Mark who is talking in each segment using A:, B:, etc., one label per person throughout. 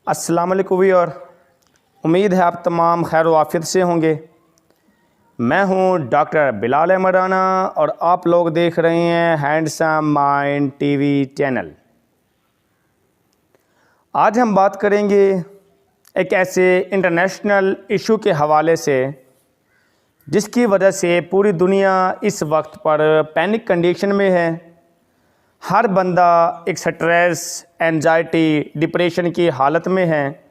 A: अस्सलाम वालेकुम व्यूअर, उम्मीद है आप तमाम खैर वाफियत से होंगे। मैं हूं डॉक्टर बिलाल अहमद राना और आप लोग देख रहे हैं हैंडसम माइंड टीवी चैनल। आज हम बात करेंगे एक ऐसे इंटरनेशनल इशू के हवाले से जिसकी वजह से पूरी दुनिया इस वक्त पर पैनिक कंडीशन में है। हर बंदा एक स्ट्रेस, एंजाइटी, डिप्रेशन की हालत में है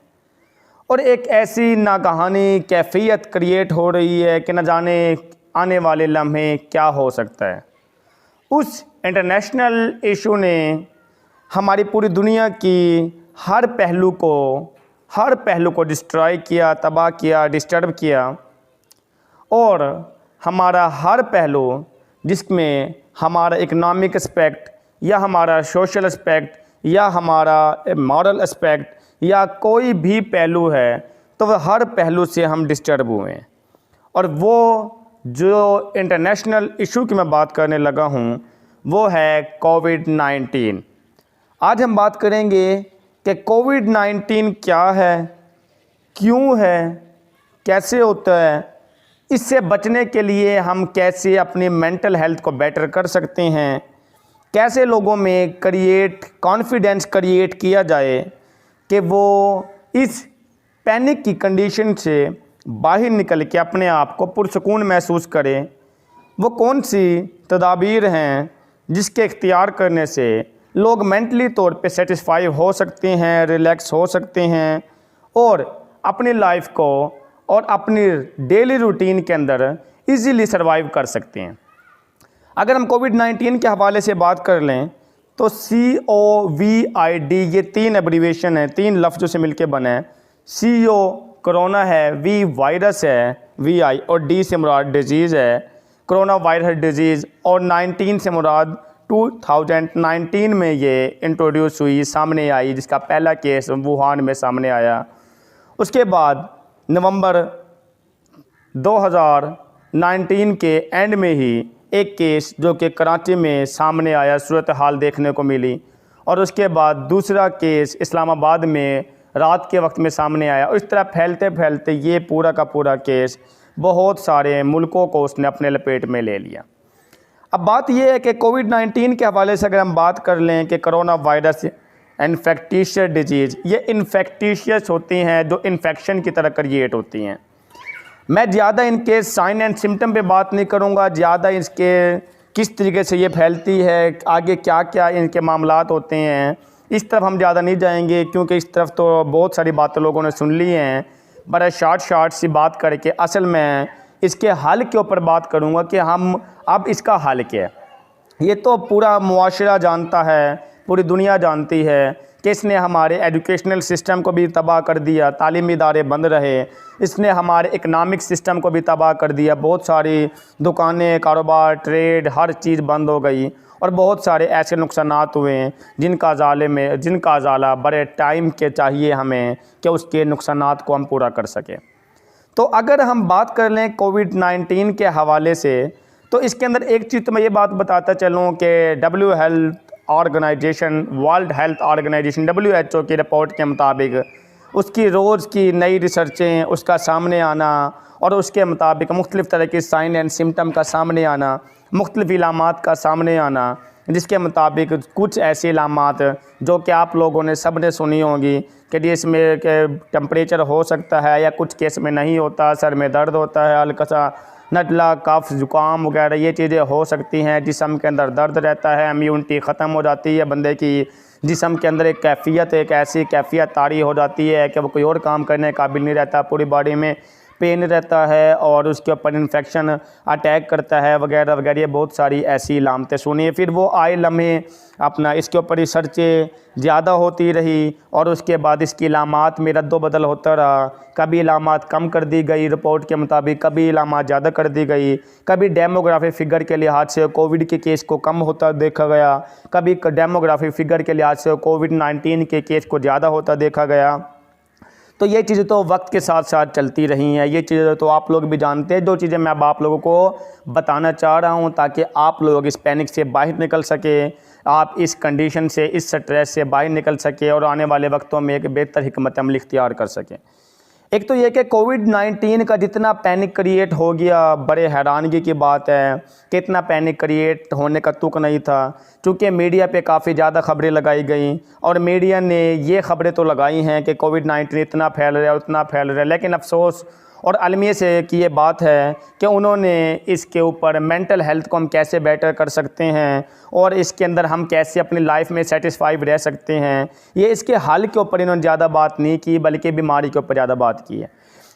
A: और एक ऐसी नागहानी कैफियत क्रिएट हो रही है कि न जाने आने वाले लम्हे क्या हो सकता है। उस इंटरनेशनल इशू ने हमारी पूरी दुनिया की हर पहलू को डिस्ट्रॉय किया, तबाह किया, डिस्टर्ब किया और हमारा हर पहलू जिसमें हमारा इकोनॉमिक एस्पेक्ट या हमारा सोशल एस्पेक्ट या हमारा मॉरल एस्पेक्ट या कोई भी पहलू है तो वह हर पहलू से हम डिस्टर्ब हुए हैं। और वो जो इंटरनेशनल इशू की मैं बात करने लगा हूँ वो है कोविड-19। आज हम बात करेंगे कि कोविड-19 क्या है, क्यों है, कैसे होता है, इससे बचने के लिए हम कैसे अपनी मेंटल हेल्थ को बेटर कर सकते हैं, कैसे लोगों में कॉन्फिडेंस क्रिएट किया जाए कि वो इस पैनिक की कंडीशन से बाहर निकल के अपने आप को पुरसकून महसूस करें। वो कौन सी तदाबीर हैं जिसके इख्तियार करने से लोग मेंटली तौर पे सेटिस्फाई हो सकते हैं, रिलैक्स हो सकते हैं और अपनी लाइफ को और अपनी डेली रूटीन के अंदर इजीली सर्वाइव कर सकते हैं। अगर हम कोविड-19 के हवाले से बात कर लें तो COVID ये 3 एब्रीवेशन है, 3 लफ्ज़ों से मिलके बना है। CO कोरोना है, V वायरस है, VI और D से मुराद डिजीज़ है, कोरोना वायरस डिजीज़ और 19 से मुराद 2019 में ये इंट्रोड्यूस हुई, सामने आई, जिसका पहला केस वुहान में सामने आया। उसके बाद नवंबर 2019 के एंड में ही एक केस जो कि कराची में सामने आया, सूरत हाल देखने को मिली और उसके बाद दूसरा केस इस्लामाबाद में रात के वक्त में सामने आया और इस तरह फैलते फैलते ये पूरा का पूरा केस बहुत सारे मुल्कों को उसने अपने लपेट में ले लिया। अब बात यह है कि कोविड-19 के हवाले से अगर हम बात कर लें कि कोरोना वायरस इन्फेक्टिशियस डिजीज़, ये इन्फेक्टिशियस होती हैं जो इन्फेक्शन की तरह क्रिएट होती हैं। मैं ज़्यादा इनके साइन एंड सिम्टम पे बात नहीं करूँगा, ज़्यादा इसके किस तरीके से ये फैलती है, आगे क्या क्या इनके मामलात होते हैं, इस तरफ हम ज़्यादा नहीं जाएंगे क्योंकि इस तरफ तो बहुत सारी बातें लोगों ने सुन ली हैं। बड़ा शॉर्ट सी बात करके असल में इसके हल के ऊपर बात करूँगा कि हम अब इसका हल क्या है। ये तो पूरा मुआशरा जानता है, पूरी दुनिया जानती है कि इसने हमारे एजुकेशनल सिस्टम को भी तबाह कर दिया, तालीमी इदारे बंद रहे, इसने हमारे इकनॉमिक सिस्टम को भी तबाह कर दिया, बहुत सारी दुकानें, कारोबार, ट्रेड, हर चीज़ बंद हो गई और बहुत सारे ऐसे नुकसानात हुए हैं जिनका अजाला बड़े टाइम के चाहिए हमें कि उसके नुकसानात को हम पूरा कर सकें। तो अगर हम बात कर लें कोविड-19 के हवाले से तो इसके अंदर एक चीज़ तो मैं ये बात बताता चलूँ कि वर्ल्ड हेल्थ ऑर्गेनाइजेशन WHO की रिपोर्ट के मुताबिक उसकी रोज़ की नई रिसर्चें, उसका सामने आना और उसके मुताबिक मुख्तलिफ़ तरह के साइन एंड सिम्टम का सामने आना, मुख्तलिफ़ इलामात का सामने आना, जिसके मुताबिक कुछ ऐसे इलामात जो कि आप लोगों ने सब ने सुनी होंगी कि जिसमें टेम्परेचर हो सकता है या कुछ केस में नहीं होता, सर में दर्द होता है, हल्का सा नज़ला, कफ, ज़ुकाम वगैरह ये चीज़ें हो सकती हैं। जिस्म के अंदर दर्द रहता है, इम्यूनिटी ख़त्म हो जाती है, बंदे की जिस्म के अंदर एक ऐसी कैफियत तारी हो जाती है कि वो कोई और काम करने काबिल नहीं रहता, पूरी बॉडी में पेन रहता है और उसके ऊपर इन्फेक्शन अटैक करता है वगैरह वगैरह। ये बहुत सारी ऐसी इलामतें सुनिए। फिर वो आए लम्हे अपना इसके ऊपर रिसर्चें ज़्यादा होती रही और उसके बाद इसकी इलामात में रद्दोबदल होता रहा। कभी इलामात कम कर दी गई रिपोर्ट के मुताबिक, कभी इलामात ज़्यादा कर दी गई, कभी डेमोग्राफी फ़िगर के लिहाज से कोविड के केस को कम होता देखा गया, कभी डेमोग्राफी फ़िगर के लिहाज से कोविड-19 के केस को ज़्यादा होता देखा गया। तो ये चीज़ें तो वक्त के साथ साथ चलती रही हैं, ये चीज़ें तो आप लोग भी जानते हैं। जो चीज़ें मैं अब आप लोगों को बताना चाह रहा हूँ ताकि आप लोग इस पैनिक से बाहर निकल सके, आप इस कंडीशन से, इस स्ट्रेस से बाहर निकल सके और आने वाले वक्तों में एक बेहतर हिकमत अमली इख्तियार कर सकें। एक तो ये कि कोविड-19 का जितना पैनिक क्रिएट हो गया, बड़े हैरानगी की बात है कि इतना पैनिक क्रिएट होने का तुक नहीं था, क्योंकि मीडिया पे काफ़ी ज़्यादा खबरें लगाई गई और मीडिया ने ये खबरें तो लगाई हैं कि कोविड-19 इतना फैल रहा है, उतना फैल रहा है, लेकिन अफसोस और अलमिया से कि ये बात है कि उन्होंने इसके ऊपर मेंटल हेल्थ को हम कैसे बेटर कर सकते हैं और इसके अंदर हम कैसे अपनी लाइफ में सेटिस्फाइड रह सकते हैं, ये इसके हल के ऊपर इन्होंने ज़्यादा बात नहीं की, बल्कि बीमारी के ऊपर ज़्यादा बात की है।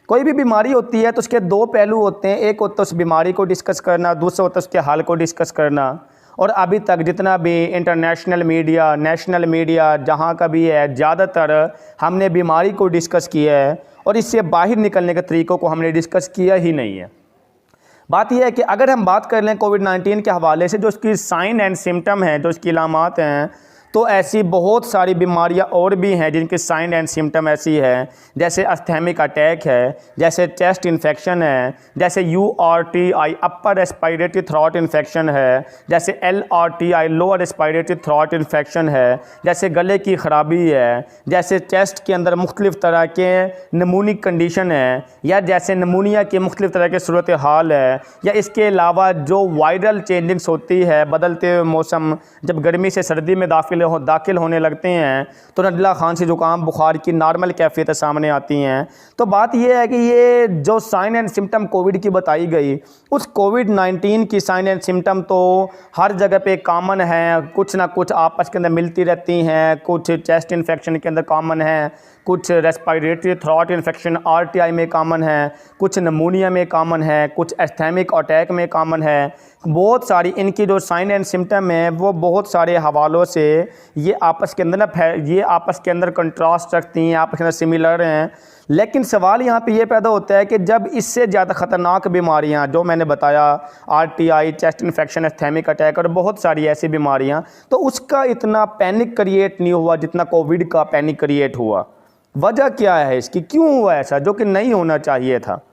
A: कोई भी बीमारी होती है तो उसके दो पहलू होते हैं, एक होता है उस बीमारी को डिस्कस करना, दूसरा होता है उसके हल को डिस्कस करना। और अभी तक जितना भी इंटरनेशनल मीडिया, नेशनल मीडिया जहाँ का भी है, ज़्यादातर हमने बीमारी को डिस्कस किया है और इससे बाहर निकलने के तरीक़ों को हमने डिस्कस किया ही नहीं है। बात यह है कि अगर हम बात कर लें कोविड-19 के हवाले से, जो उसकी साइन एंड सिम्टम हैं, जो उसकी इलामात हैं, तो ऐसी बहुत सारी बीमारियां और भी हैं जिनके साइन एंड सिम्टम ऐसी है, जैसे अस्थेमिक अटैक है, जैसे चेस्ट इन्फेक्शन है, जैसे URTI upper respiratory throat infection है, जैसे LRTI lower respiratory throat infection है, जैसे गले की ख़राबी है, जैसे चेस्ट के अंदर मुख्तलिफ़ तरह के नमूनिक कंडीशन है, या जैसे नमूनिया की मुख्तलिफ़ तरह के सूरत हाल है, या इसके अलावा जो वायरल चेंजिंग्स होती है, बदलते मौसम जब गर्मी से सर्दी में दाखिल होने लगते हैं तो नज़ला, खांसी, जुकाम, बुखार की नॉर्मल कैफियतें सामने आती हैं। तो बात यह है कि ये जो साइन एंड सिम्टम कोविड की बताई गई, उस कोविड-19 की साइन एंड सिम्टम तो हर जगह पे कॉमन है, कुछ ना कुछ आपस के अंदर मिलती रहती हैं। कुछ चेस्ट इन्फेक्शन के अंदर कॉमन है, कुछ रेस्पिरेटरी थ्रोट इन्फेक्शन RTI में कॉमन है, कुछ नमूनिया में कॉमन है, कुछ एस्थेमिक अटैक में कॉमन है। बहुत सारी इनकी जो साइन एंड सिम्टम है वो बहुत सारे हवालों से ये आपस के अंदर कंट्रास्ट रखती हैं, आपस के अंदर सिमिलर हैं। लेकिन सवाल यहाँ पे ये पैदा होता है कि जब इससे ज़्यादा ख़तरनाक बीमारियाँ जो मैंने बताया, RTI, चेस्ट इन्फेक्शन, एस्थेमिक अटैक और बहुत सारी ऐसी बीमारियाँ, तो उसका इतना पैनिक क्रिएट नहीं हुआ जितना कोविड का पैनिक क्रिएट हुआ। वजह क्या है इसकी, क्यों हुआ ऐसा, जो कि नहीं होना चाहिए था?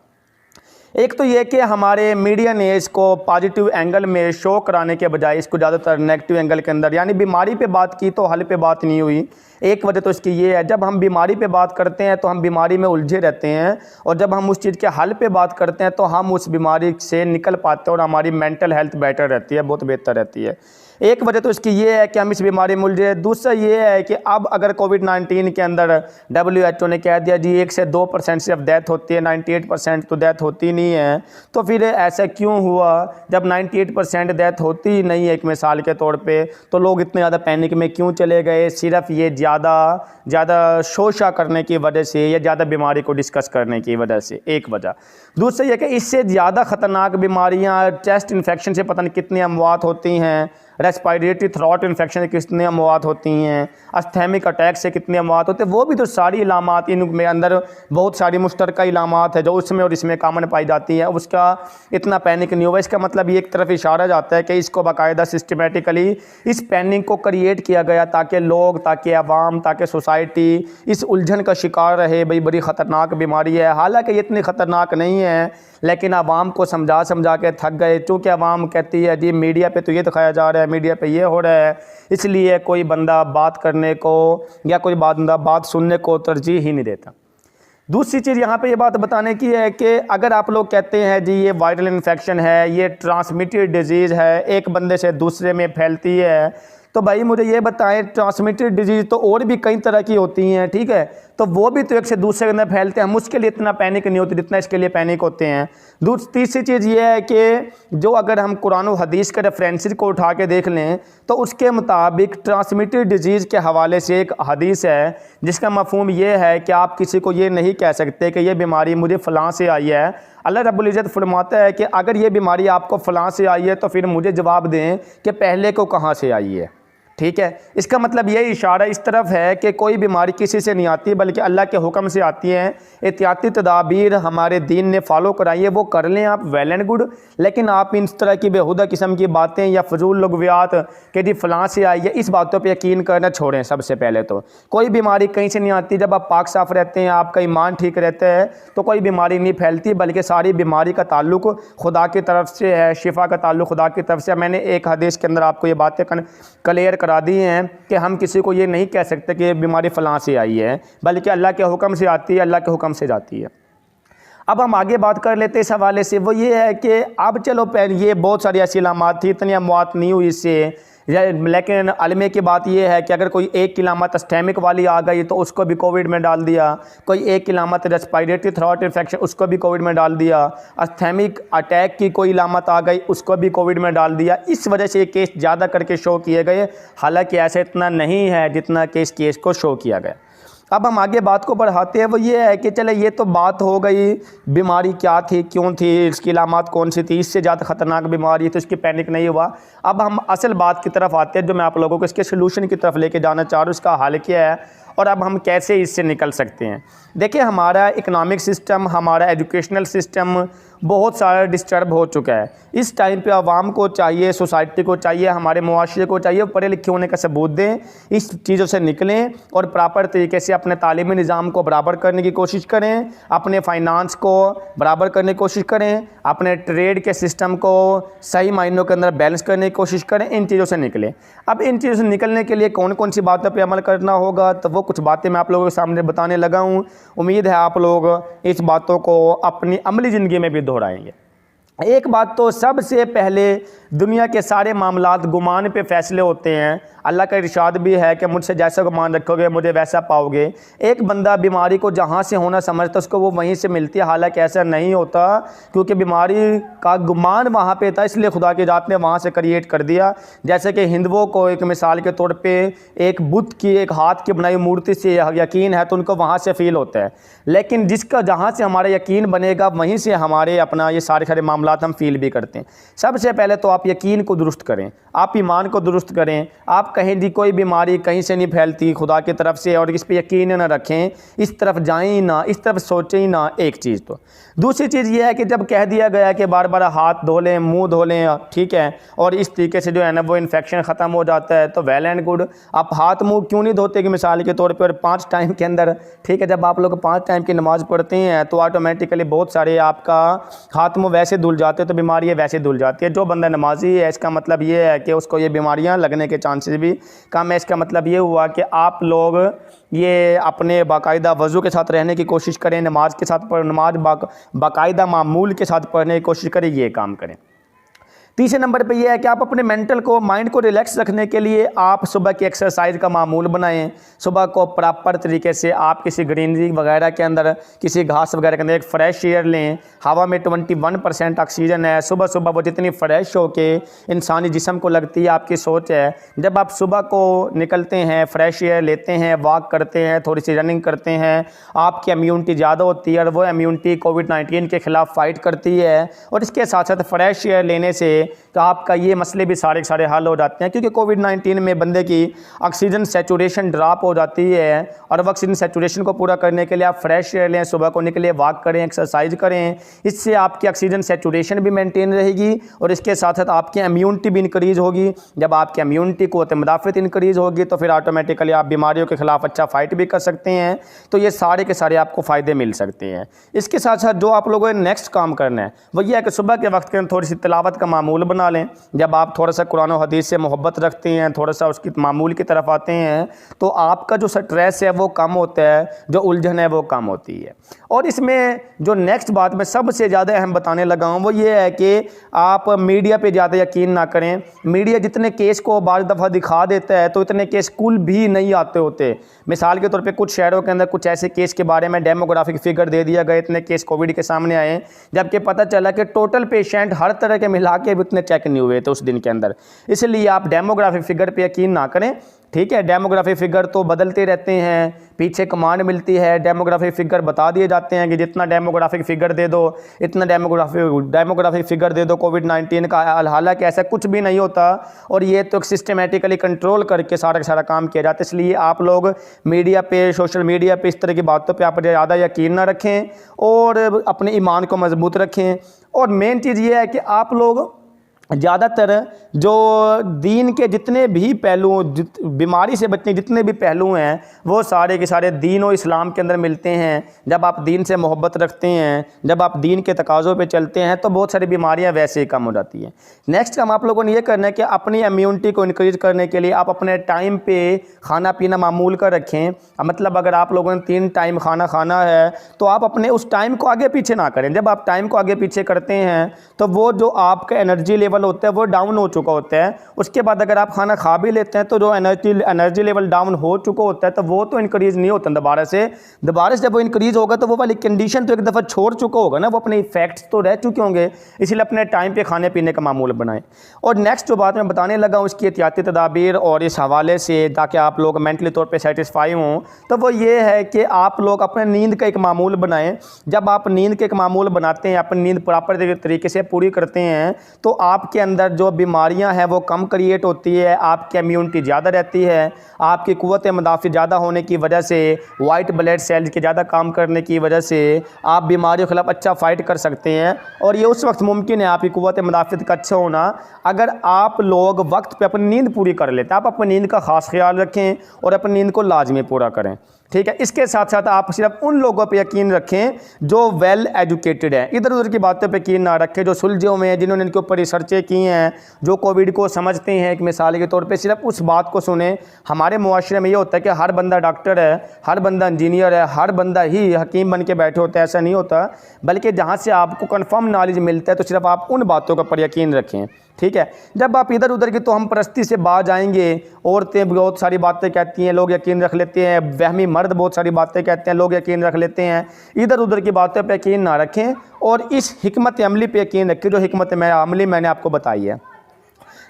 A: एक तो ये कि हमारे मीडिया ने इसको पॉजिटिव एंगल में शो कराने के बजाय इसको ज़्यादातर नेगेटिव एंगल के अंदर, यानी बीमारी पे बात की तो हल पे बात नहीं हुई। एक वजह तो इसकी ये है, जब हम बीमारी पे बात करते हैं तो हम बीमारी में उलझे रहते हैं, और जब हम उस चीज़ के हल पे बात करते हैं तो हम उस बीमारी से निकल पाते हैं और हमारी मेंटल हेल्थ बेटर रहती है, बहुत बेहतर रहती है। एक वजह तो इसकी ये है कि हम इस बीमारी में उलझे। दूसरा ये है कि अब अगर कोविड-19 के अंदर WHO ने कह दिया जी 1 से 2% सिर्फ डेथ होती है, 98% तो डेथ होती नहीं है, तो फिर ऐसा क्यों हुआ? जब 98% डेथ होती ही नहीं है एक मिसाल के तौर पे, तो लोग इतने ज़्यादा पैनिक में क्यों चले गए? सिर्फ ये ज़्यादा शोशा करने की वजह से या ज़्यादा बीमारी को डिस्कस करने की वजह से, एक वजह। दूसरा ये कि इससे ज़्यादा ख़तरनाक बीमारियाँ, चेस्ट इन्फेक्शन से पता नहीं कितनी अमवात होती हैं, रेस्पिरेटरी थ्रोट इन्फेक्शन से कितनी अमवात होती हैं, अस्थेमिक अटैक से कितनी अमवात होती है, वो भी तो सारी इलामात इनमें अंदर बहुत सारी मुश्तरका इलामात है जो उसमें और इसमें कॉमन पाई जाती है। उसका इतना पैनिक नहीं हुआ। इसका मतलब ये एक तरफ इशारा जाता है कि इसको बाकायदा सिस्टमेटिकली इस पैनिक को क्रिएट किया गया ताकि लोग, ताकि अवाम, ताकि सोसाइटी इस उलझन का शिकार रहे, भाई बड़ी ख़तरनाक बीमारी है। हालांकि ये इतनी ख़तरनाक नहीं है, लेकिन आवाम को समझा के थक गए, चूँकि आवाम कहती है जी मीडिया पे तो ये दिखाया जा रहा है, मीडिया पे ये हो रहा है, इसलिए कोई बंदा बात करने को या कोई बंदा बात सुनने को तरजीह ही नहीं देता। दूसरी चीज़ यहाँ पे ये बात बताने की है कि अगर आप लोग कहते हैं जी ये वायरल इन्फेक्शन है, ये ट्रांसमिटेड डिजीज़ है, एक बंदे से दूसरे में फैलती है, तो भाई मुझे ये बताएं, ट्रांसमिटेड डिजीज़ तो और भी कई तरह की होती हैं, ठीक है, तो वो भी तो एक से दूसरे के अंदर फैलते हैं। हम उसके लिए इतना पैनिक नहीं होती जितना इसके लिए पैनिक होते हैं। तीसरी चीज़ ये है कि जो अगर हम कुरान और हदीस के रेफरेंसेस को उठा के देख लें तो उसके मुताबिक ट्रांसमिटेड डिजीज़ के हवाले से एक हदीस है जिसका मफहूम ये है कि आप किसी को ये नहीं कह सकते कि ये बीमारी मुझे फ़लाँ से आई है। अल्लाह रब्बुल इज़्ज़त फरमाता है कि अगर ये बीमारी आपको फ़लाँ से आई है तो फिर मुझे जवाब दें कि पहले को कहाँ से आई है। ठीक है, इसका मतलब ये इशारा इस तरफ है कि कोई बीमारी किसी से नहीं आती बल्कि अल्लाह के हुक्म से आती है। एहतियाती तदाबीर हमारे दीन ने फॉलो कराई है, वो कर लें आप, वेल एंड गुड। लेकिन आप इस तरह की बेहुदा किस्म की बातें या फजूल लुग़वियात कि जी फ़लाँ से आई है, इस बातों पर यकीन करना छोड़ें। सबसे पहले तो कोई बीमारी कहीं से नहीं आती। जब आप पाक साफ़ रहते हैं, आपका ईमान ठीक रहता है, तो कोई बीमारी नहीं फैलती, बल्कि सारी बीमारी का ताल्लुक़ खुदा की तरफ से है, शिफा का ताल्लुक़ खुदा की तरफ से। मैंने एक हदीस के अंदर आपको ये बातें क्लियर करा दिए हैं कि हम किसी को ये नहीं कह सकते कि बीमारी फ़लाँ से आई है, बल्कि अल्लाह के हुक्म से आती है, अल्लाह के हुक्म से जाती है। अब हम आगे बात कर लेते हैं इस हवाले से, वो ये है कि अब चलो पहले ये बहुत सारी ऐसी अलामत थी, इतनी अमवात नहीं हुई इससे, लेकिन अलमे की बात यह है कि अगर कोई एक की अलामत अस्थेमिक वाली आ गई तो उसको भी कोविड में डाल दिया, कोई एक की अलामत रेस्पिरेटरी थ्रोट इन्फेक्शन उसको भी कोविड में डाल दिया, अस्थेमिक अटैक की कोई अलामत आ गई उसको भी कोविड में डाल दिया। इस वजह से ये केस ज़्यादा करके शो किए गए, हालांकि ऐसा इतना नहीं है जितना कि इस केस को शो किया गया। अब हम आगे बात को बढ़ाते हैं, वो ये है कि चले ये तो बात हो गई बीमारी क्या थी, क्यों थी, इसकी अलामत कौन सी थी, इससे ज़्यादा ख़तरनाक बीमारी तो इसकी पैनिक नहीं हुआ। अब हम असल बात की तरफ आते हैं जो मैं आप लोगों को इसके सोल्यूशन की तरफ लेके जाना चाह रहा हूँ, इसका हल क्या है और अब हम कैसे इससे निकल सकते हैं। देखिए हमारा इकनॉमिक सिस्टम, हमारा एजुकेशनल सिस्टम बहुत सारा डिस्टर्ब हो चुका है। इस टाइम पे आवाम को चाहिए, सोसाइटी को चाहिए, हमारे मुआशरे को चाहिए पढ़े लिखे होने का सबूत दें, इस चीज़ों से निकलें और प्रॉपर तरीके से अपने तालीमी निज़ाम को बराबर करने की कोशिश करें, अपने फाइनेंस को बराबर करने की कोशिश करें, अपने ट्रेड के सिस्टम को सही मायनों के अंदर बैलेंस करने की कोशिश करें, इन चीज़ों से निकलें। अब इन चीज़ों से निकलने के लिए कौन कौन सी बातों पर अमल करना होगा, तो वो कुछ बातें मैं आप लोगों के सामने बताने लगा हूँ। उम्मीद है आप लोग इस बातों को अपनी अमली ज़िंदगी में भी दोहराएंगे। एक बात तो सबसे पहले, दुनिया के सारे मामलात गुमान पे फैसले होते हैं। अल्लाह का इरशाद भी है कि मुझसे जैसा गुमान रखोगे मुझे वैसा पाओगे। एक बंदा बीमारी को जहाँ से होना समझता उसको वो वहीं से मिलती है, हालांकि ऐसा नहीं होता, क्योंकि बीमारी का गुमान वहाँ पे था इसलिए खुदा की ज़ात ने वहाँ से क्रिएट कर दिया। जैसे कि हिंदुओं को एक मिसाल के तौर पर एक बुत की, एक हाथ की बनाई मूर्ति से यकीन है तो उनको वहाँ से फील होता है, लेकिन जिसका जहाँ से हमारा यकीन बनेगा वहीं से हमारे अपना ये सारे मामलात हम फील भी करते हैं। सबसे पहले तो आप यकीन को दुरुस्त करें, आप ईमान को दुरुस्त करें। आप कहीं भी कोई बीमारी कहीं से नहीं फैलती खुदा की तरफ से, और इस पर यकीन न रखें, इस तरफ जाएं ही ना, इस तरफ सोचें ही ना। एक चीज़ तो दूसरी चीज़ ये है कि जब कह दिया गया कि बार बार हाथ धो लें, मुंह धो लें, ठीक है, और इस तरीके से जो है ना वो इन्फेक्शन ख़त्म हो जाता है, तो वेल एंड गुड। आप हाथ मुंह क्यों नहीं धोते कि मिसाल के तौर पर 5 टाइम के अंदर, ठीक है, जब आप लोग 5 टाइम की नमाज़ पढ़ते हैं तो ऑटोमेटिकली बहुत सारे आपका हाथ मुँह वैसे धुल जाते हैं, तो बीमारियाँ वैसे धुल जाती है। जो बंदा नमाजी है इसका मतलब ये है कि उसको ये बीमारियाँ लगने के चांसेस भी कम है। इसका मतलब ये हुआ कि आप लोग ये अपने बाकायदा वज़ू के साथ रहने की कोशिश करें, नमाज के साथ नमाज बाकायदा मामूल के साथ पढ़ने की कोशिश करें, ये काम करें। तीसरे नंबर पे ये है कि आप अपने मेंटल को, माइंड को रिलैक्स रखने के लिए आप सुबह की एक्सरसाइज का मामूल बनाएं। सुबह को प्रॉपर तरीके से आप किसी ग्रीनरी वगैरह के अंदर, किसी घास वगैरह के अंदर एक फ़्रेश एयर लें। हवा में 21% ऑक्सीजन है। सुबह सुबह वो जितनी फ़्रेश हो के इंसानी जिस्म को लगती है, आपकी सोच है, जब आप सुबह को निकलते हैं, फ्रेश एयर लेते हैं, वॉक करते हैं, थोड़ी सी रनिंग करते हैं, आपकी इम्यूनिटी ज़्यादा होती है और वो इम्यूनिटी कोविड-19 के ख़िलाफ़ फ़ाइट करती है। और इसके साथ साथ फ्रेश एयर लेने से तो आपका ये मसले भी सारे के सारे हल हो जाते हैं, क्योंकि कोविड-19 में बंदे की ऑक्सीजन सैचुरेशन ड्रॉप हो जाती है, और ऑक्सीजन सैचुरेशन को पूरा करने के लिए आप फ्रेश एयर लें, सुबह को निकले, वॉक करें, एक्सरसाइज करें। इससे आपकी ऑक्सीजन सैचुरेशन भी मेंटेन रहेगी और इसके साथ साथ आपकी इम्यूनिटी भी इंक्रीज़ होगी। जब आपकी इम्यूनिटी क़ुव्वत मुदाफ़त इंक्रीज़ होगी तो फिर ऑटोमेटिकली आप बीमारियों के ख़िलाफ़ अच्छा फ़ाइट भी कर सकते हैं। तो ये सारे के सारे आपको फ़ायदे मिल सकते हैं। इसके साथ साथ जो आप लोगों ने नेक्स्ट काम करना है वो ये है कि सुबह के वक्त के थोड़ी सी तिलावत का मामूल बना लें। जब आप थोड़ा सा कुरान और हदीस से मोहब्बत रखते हैं, थोड़ा सा उसकी मामूल की तरफ आते हैं, तो आपका जो स्ट्रेस है वो कम होता है, जो उलझन है वो कम होती है। और इसमें जो नेक्स्ट बात मैं सबसे ज़्यादा अहम बताने लगा हूँ वो ये है कि आप मीडिया पे ज़्यादा यकीन ना करें। मीडिया जितने केस को बार दफ़ा दिखा देता है तो इतने केस कुल भी नहीं आते होते। मिसाल के तौर पे कुछ शहरों के अंदर कुछ ऐसे केस के बारे में डेमोग्राफिक फिगर दे दिया गया, इतने केस कोविड के सामने आए, जबकि पता चला कि टोटल पेशेंट हर तरह के मिला के भी उतने चेक नहीं हुए थे उस दिन के अंदर। इसलिए आप डेमोग्राफिक फिगर पे यकीन ना करें, ठीक है। डेमोग्राफी फिगर तो बदलते रहते हैं, पीछे कमांड मिलती है, डेमोग्राफिक फिगर बता दिए जाते हैं कि जितना डेमोग्राफिक फिगर दे दो, इतना डेमोग्राफिक फिगर दे दो कोविड-19 का। हालांकि ऐसा कुछ भी नहीं होता और ये तो सिस्टमेटिकली कंट्रोल करके सारा का सारा काम किया जाता है। इसलिए आप लोग मीडिया पे, सोशल मीडिया पे इस तरह की बातों पे आप ज़्यादा यकीन ना रखें और अपने ईमान को मजबूत रखें। और मेन चीज़ ये है कि आप लोग ज़्यादातर जो दीन के जितने भी पहलू, बीमारी से बचने जितने भी पहलू हैं वो सारे के सारे दीन और इस्लाम के अंदर मिलते हैं। जब आप दीन से मोहब्बत रखते हैं, जब आप दीन के तकाज़ों पे चलते हैं तो बहुत सारी बीमारियां वैसे ही कम हो जाती हैं। नेक्स्ट काम आप लोगों ने ये करना है कि अपनी इम्यूनिटी को इंक्रीज़ करने के लिए आप अपने टाइम पे खाना पीना मामूल कर रखें। मतलब अगर आप लोगों ने 3 टाइम खाना खाना है तो आप अपने उस टाइम को आगे पीछे ना करें। जब आप टाइम को आगे पीछे करते हैं तो वो जो आपका एनर्जी लेवल होता है वो डाउन हो चुका होता है। उसके बाद अगर आप खाना खा भी लेते हैं तो जो एनर्जी लेवल डाउन हो चुका होता है तो वो तो इंक्रीज़ नहीं होता दोबारा से जब वो इंक्रीज़ होगा तो वो वाली कंडीशन तो एक दफ़ा छोड़ चुका होगा ना, वो अपने इफेक्ट्स तो रह चुके होंगे। इसलिए अपने टाइम पे खाने पीने का मामूल बनाएं। और नेक्स्ट जो बात मैं बताने लगा हूँ उसकी एहतियाती तदाबीर और इस हवाले से, ताकि आप लोग मेंटली तौर पर सेटिस्फाई हों, तो वो ये है कि आप लोग अपने नींद का एक मामूल बनाएं। जब आप नींद का एक मामूल बनाते हैं, अपनी नींद प्रॉपर तरीके से पूरी करते हैं तो आपके अंदर जो बीमारियां हैं वो कम क्रिएट होती है, आपकी इम्यूनिटी ज़्यादा रहती है, आपकी क़ुव्वत मुदाफ़ा ज़्यादा होने की वजह से, वाइट ब्लड सेल्स के ज़्यादा काम करने की वजह से आप बीमारियों के खिलाफ अच्छा फ़ाइट कर सकते हैं। और ये उस वक्त मुमकिन है आपकी क़ुव्वत मुदाफ़ा का अच्छा होना अगर आप लोग वक्त पे अपनी नींद पूरी कर लेते हैं। आप अपनी नींद का ख़ास ख्याल रखें और अपनी नींद को लाजमी पूरा करें, ठीक है। इसके साथ साथ आप सिर्फ उन लोगों पे यकीन रखें जो वेल एजुकेटेड हैं, इधर उधर की बातों पे यकीन ना रखें, जो सुलझे हुए हैं, जिन्होंने इनके ऊपर रिसर्चें की हैं, जो कोविड को समझते हैं एक मिसाल के तौर पे, सिर्फ उस बात को सुने। हमारे मुआशरे में ये होता है कि हर बंदा डॉक्टर है, हर बंदा इंजीनियर है, हर बंदा ही हकीम बन के बैठे होता है, ऐसा नहीं होता। बल्कि जहाँ से आपको कन्फर्म नॉलेज मिलता है तो सिर्फ आप उन बातों के ऊपर यकीन रखें, ठीक है। जब आप इधर उधर की तो हम परस्ती से बाज आएंगे, औरतें बहुत सारी बातें कहती हैं, लोग यकीन रख लेते हैं, वहमी मर्द बहुत सारी बातें कहते हैं, लोग यकीन रख लेते हैं। इधर उधर की बातों पे यकीन ना रखें और इस हिकमत अमली पे यकीन रखें जो हिकमत अमली मैंने आपको बताई है।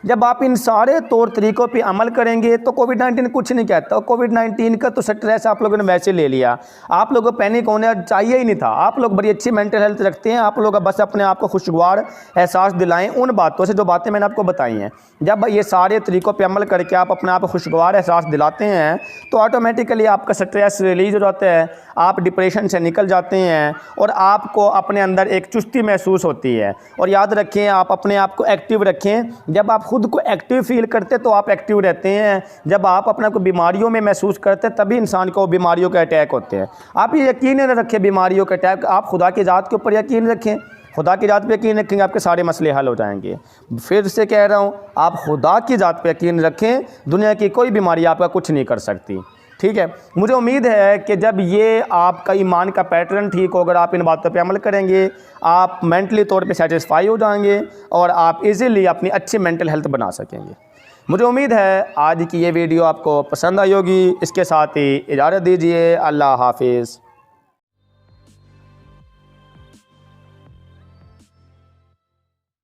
A: जब आप इन सारे तौर तरीक़ों पे अमल करेंगे तो कोविड-19 कुछ नहीं कहता। कोविड-19 का तो स्ट्रेस आप लोगों ने वैसे ले लिया, आप लोगों को पैनिक होना चाहिए ही नहीं था। आप लोग बड़ी अच्छी मेंटल हेल्थ रखते हैं, आप लोग बस अपने आप को खुशगवार एहसास दिलाएं उन बातों से जो बातें मैंने आपको बताई हैं। जब ये सारे तरीक़ों पे अमल करके आप अपने आप को खुशगवार एहसास दिलाते हैं तो ऑटोमेटिकली आपका स्ट्रेस रिलीज़ हो जाता है, आप डिप्रेशन से निकल जाते हैं और आपको अपने अंदर एक चुस्ती महसूस होती है। और याद रखें, आप अपने आप को एक्टिव रखें। जब आप खुद को एक्टिव फील करते तो आप एक्टिव रहते हैं। जब आप अपने को बीमारियों में महसूस करते हैं तभी इंसान को बीमारियों के अटैक होते हैं। आप ये यकीन न रखें बीमारियों के अटैक, आप खुदा की ज़ात के ऊपर यकीन रखें। खुदा की ज़ात पे यकीन रखेंगे आपके सारे मसले हल हो जाएंगे। फिर से कह रहा हूँ, आप खुदा की ज़ात पे यकीन रखें, दुनिया की कोई बीमारी आपका कुछ नहीं कर सकती, ठीक है। मुझे उम्मीद है कि जब ये आपका ईमान का पैटर्न ठीक हो, अगर आप इन बातों पे अमल करेंगे, आप मेंटली तौर पे सेटिस्फाई हो जाएंगे और आप इजीली अपनी अच्छी मेंटल हेल्थ बना सकेंगे। मुझे उम्मीद है आज की ये वीडियो आपको पसंद आई होगी। इसके साथ ही इजाज़त दीजिए। अल्लाह हाफिज़।